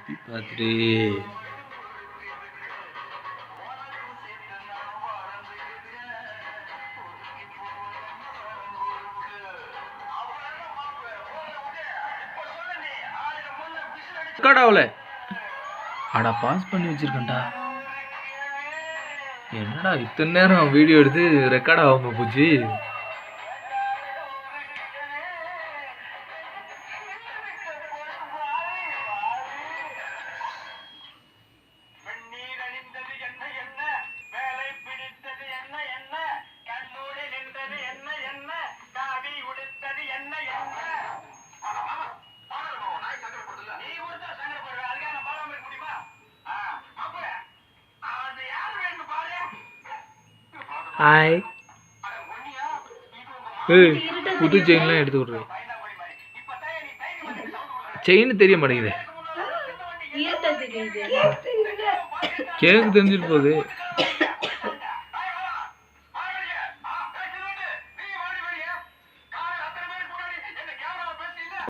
Happy birthday. கடவுளே, அட pass பண்ணி வச்சிருக்கேன்டா. என்னடா இத்தனை நேரம் வீடியோ எடுத்து ரெக்கார்ட் ஆகாம போச்சு. ஹாய். புது செயின்லாம் எடுத்து விட்றேன். செயின் தெரிய மாட்டேங்குது. கேக்கு தெரிஞ்சிட்டு போகுது.